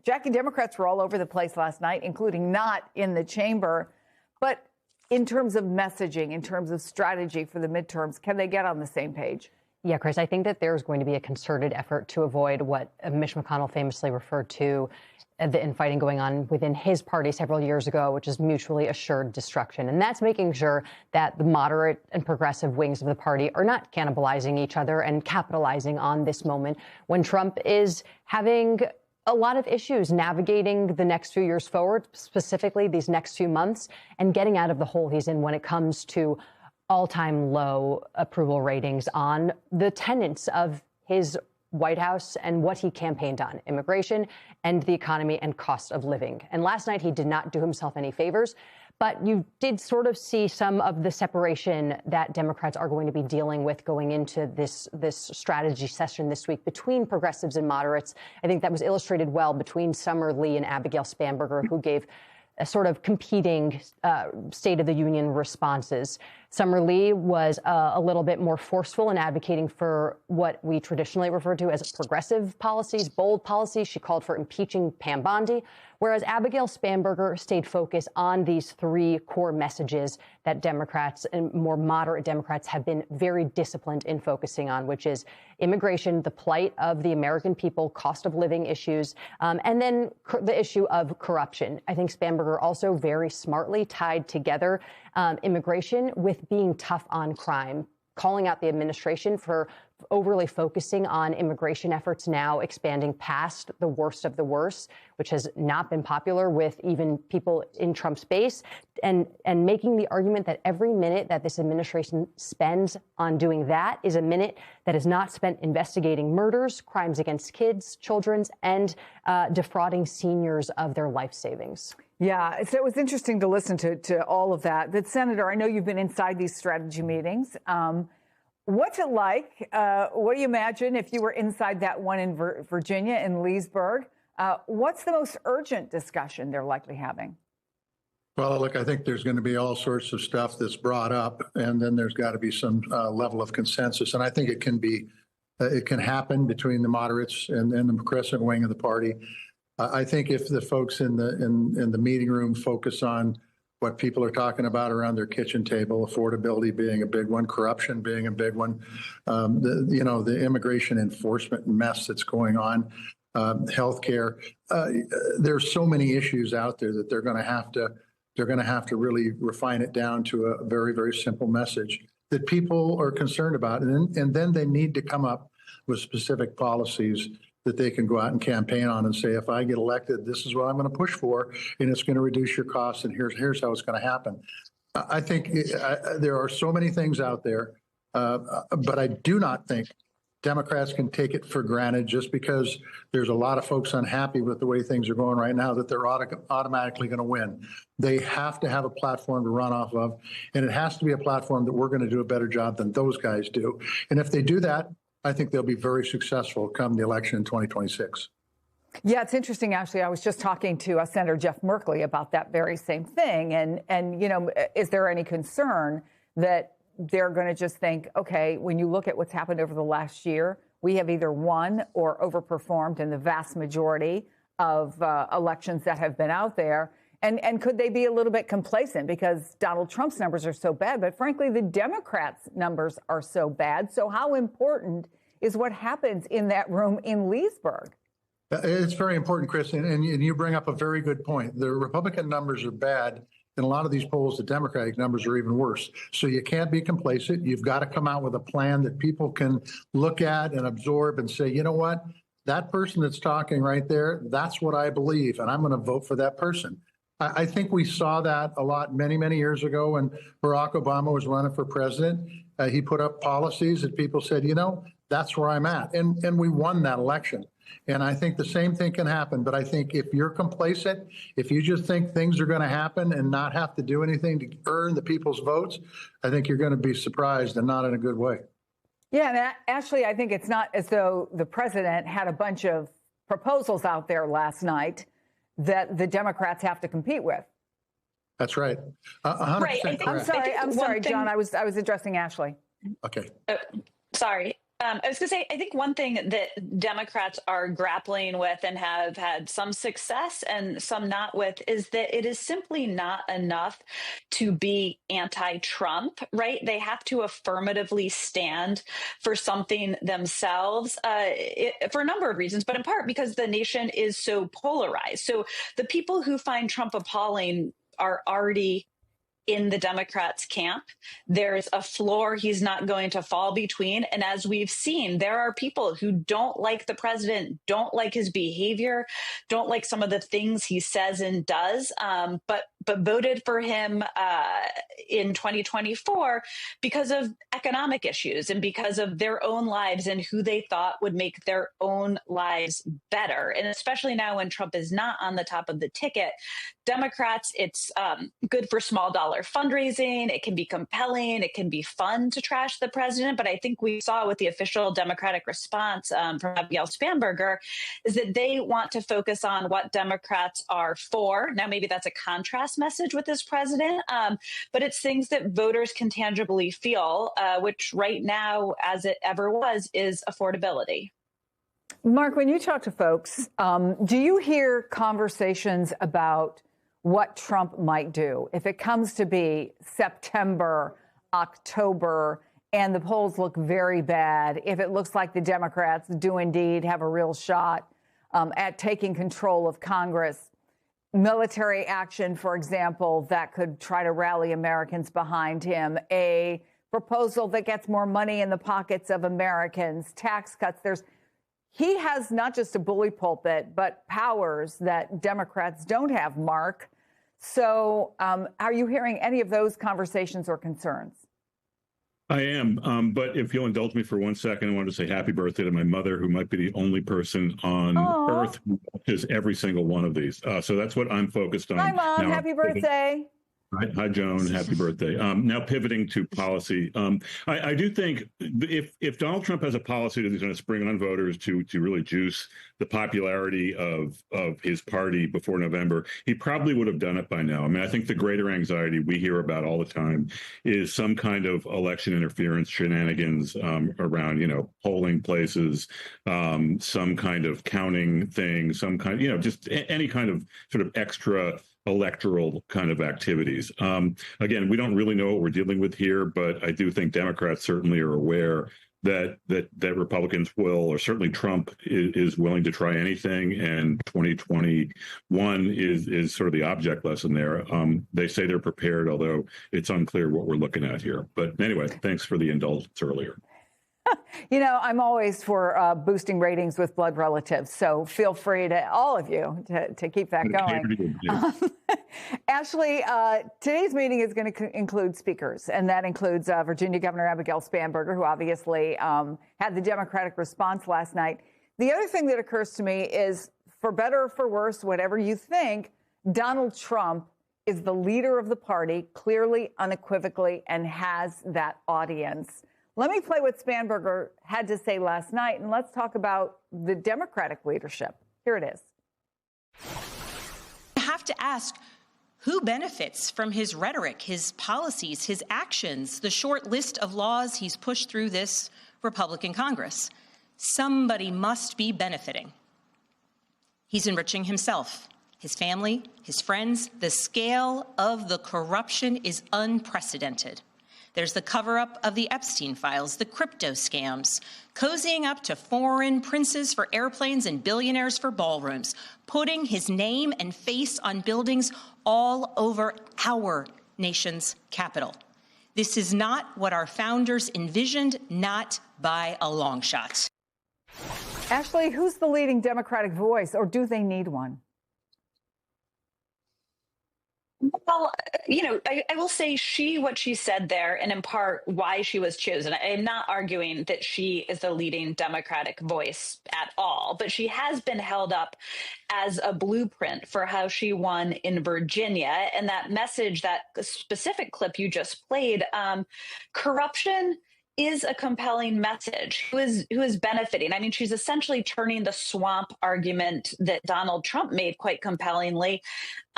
Jackie, Democrats were all over the place last night, including not in the chamber. But in terms of messaging, in terms of strategy for the midterms, can they get on the same page? Yeah, Chris, I think that there's going to be a concerted effort to avoid what Mitch McConnell famously referred to the infighting going on within his party several years ago, which is mutually assured destruction. And that's making sure that the moderate and progressive wings of the party are not cannibalizing each other and capitalizing on this moment when Trump is having a lot of issues navigating the next few years forward, specifically these next few months, and getting out of the hole he's in when it comes to all-time low approval ratings on the tenets of his White House and what he campaigned on, immigration and the economy and cost of living. And last night, he did not do himself any favors, but you did sort of see some of the separation that Democrats are going to be dealing with going into this strategy session this week between progressives and moderates. I think that was illustrated well between Summer Lee and Abigail Spanberger, who gave a sort of competing State of the Union responses. Summer Lee was a little bit more forceful in advocating for what we traditionally refer to as progressive policies, bold policies. She called for impeaching Pam Bondi, whereas Abigail Spanberger stayed focused on these three core messages that Democrats and more moderate Democrats have been very disciplined in focusing on, which is immigration, the plight of the American people, cost of living issues, and then the issue of corruption. I think Spanberger also very smartly tied together immigration with being tough on crime, calling out the administration for overly focusing on immigration efforts now expanding past the worst of the worst, which has not been popular with even people in Trump's base, and making the argument that every minute that this administration spends on doing that is a minute that is not spent investigating murders, crimes against kids, children, and defrauding seniors of their life savings. Yeah, so it was interesting to listen to all of that. But Senator, I know you've been inside these strategy meetings. What's it like? What do you imagine if you were inside that one in Virginia, in Leesburg? What's the most urgent discussion they're likely having? Well, look, I think there's going to be all sorts of stuff that's brought up, and then there's got to be some level of consensus. And I think it can happen between the moderates and the progressive wing of the party. I think if the folks in the meeting room focus on what people are talking about around their kitchen table, affordability being a big one, corruption being a big one, the immigration enforcement mess that's going on, healthcare. There's so many issues out there that they're going to have to really refine it down to a very, very simple message that people are concerned about, and then they need to come up with specific policies that they can go out and campaign on and say, if I get elected, this is what I'm going to push for, and it's going to reduce your costs, and here's how it's going to happen. I think there are so many things out there, but I do not think Democrats can take it for granted just because there's a lot of folks unhappy with the way things are going right now that they're automatically going to win. They have to have a platform to run off of, and it has to be a platform that we're going to do a better job than those guys do. And if they do that, I think they'll be very successful come the election in 2026. Yeah, it's interesting, actually. I was just talking to Senator Jeff Merkley about that very same thing. And is there any concern that they're going to just think, OK, when you look at what's happened over the last year, we have either won or overperformed in the vast majority of elections that have been out there. And could they be a little bit complacent because Donald Trump's numbers are so bad, but frankly, the Democrats' numbers are so bad. So how important is what happens in that room in Leesburg? It's very important, Chris, and you bring up a very good point. The Republican numbers are bad. In a lot of these polls, the Democratic numbers are even worse. So you can't be complacent. You've got to come out with a plan that people can look at and absorb and say, you know what, that person that's talking right there, that's what I believe, and I'm going to vote for that person. I think we saw that a lot many, many years ago when Barack Obama was running for president. He put up policies that people said, you know, that's where I'm at. And we won that election. And I think the same thing can happen. But I think if you're complacent, if you just think things are going to happen and not have to do anything to earn the people's votes, I think you're going to be surprised, and not in a good way. Yeah, and actually, I think it's not as though the president had a bunch of proposals out there last night that the Democrats have to compete with. That's right. 100% correct. I'm sorry, John. I was addressing Ashley. Okay. Sorry. I was going to say, I think one thing that Democrats are grappling with and have had some success and some not with is that it is simply not enough to be anti-Trump, right? They have to affirmatively stand for something themselves for a number of reasons, but in part because the nation is so polarized. So the people who find Trump appalling are already in the Democrats' camp. There's a floor he's not going to fall between. And as we've seen, there are people who don't like the president, don't like his behavior, don't like some of the things he says and does, but voted for him in 2024 because of economic issues and because of their own lives and who they thought would make their own lives better. And especially now when Trump is not on the top of the ticket, Democrats, it's good for small dollar fundraising. It can be compelling. It can be fun to trash the president. But I think we saw with the official Democratic response from Abigail Spanberger is that they want to focus on what Democrats are for. Now, maybe that's a contrast message with this president, but it's things that voters can tangibly feel, which right now, as it ever was, is affordability. Mark, when you talk to folks, do you hear conversations about what Trump might do if it comes to be September, October, and the polls look very bad, if it looks like the Democrats do indeed have a real shot at taking control of Congress? Military action, for example, that could try to rally Americans behind him, a proposal that gets more money in the pockets of Americans, tax cuts. He has not just a bully pulpit, but powers that Democrats don't have, Mark. So are you hearing any of those conversations or concerns? I am, but if you'll indulge me for 1 second, I want to say happy birthday to my mother, who might be the only person on Earth who watches every single one of these. So that's what I'm focused on. Hi, Mom. Now, happy birthday. Hi, Joan. Happy birthday. Now pivoting to policy. I do think if Donald Trump has a policy that he's going to spring on voters to really juice the popularity of his party before November, he probably would have done it by now. I mean, I think the greater anxiety we hear about all the time is some kind of election interference shenanigans around, polling places, some kind of counting thing, some kind, just any kind of sort of extra electoral kind of activities. Again, we don't really know what we're dealing with here, but I do think Democrats certainly are aware that Republicans will, or certainly Trump is willing to try anything, and 2021 is sort of the object lesson there. They say they're prepared, although it's unclear what we're looking at here. But anyway, thanks for the indulgence earlier. I'm always for boosting ratings with blood relatives, so feel free to all of you to keep that going. Ashley, today's meeting is going to include speakers, and that includes Virginia Governor Abigail Spanberger, who obviously had the Democratic response last night. The other thing that occurs to me is, for better or for worse, whatever you think, Donald Trump is the leader of the party, clearly, unequivocally, and has that audience. Let me play what Spanberger had to say last night, and let's talk about the Democratic leadership. Here it is. You have to ask, who benefits from his rhetoric, his policies, his actions, the short list of laws he's pushed through this Republican Congress? Somebody must be benefiting. He's enriching himself, his family, his friends. The scale of the corruption is unprecedented. There's the cover-up of the Epstein files, the crypto scams, cozying up to foreign princes for airplanes and billionaires for ballrooms, putting his name and face on buildings all over our nation's capital. This is not what our founders envisioned, not by a long shot. Ashley, who's the leading Democratic voice, or do they need one? Well, I will say what she said there, and in part why she was chosen. I am not arguing that she is the leading Democratic voice at all, but she has been held up as a blueprint for how she won in Virginia. And that message, that specific clip you just played, corruption is a compelling message. Who is benefiting? I mean, she's essentially turning the swamp argument that Donald Trump made quite compellingly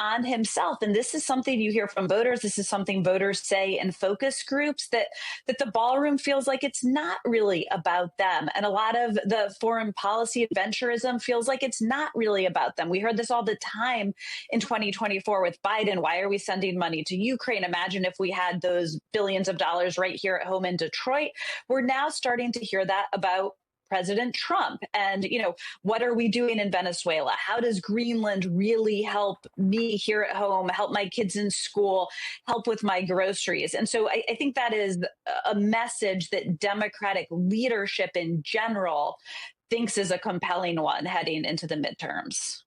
on himself. And this is something you hear from voters. This is something voters say in focus groups, that the ballroom feels like it's not really about them. And a lot of the foreign policy adventurism feels like it's not really about them. We heard this all the time in 2024 with Biden. Why are we sending money to Ukraine? Imagine if we had those billions of dollars right here at home in Detroit. We're now starting to hear that about President Trump. And, what are we doing in Venezuela? How does Greenland really help me here at home, help my kids in school, help with my groceries? And so I think that is a message that Democratic leadership in general thinks is a compelling one heading into the midterms.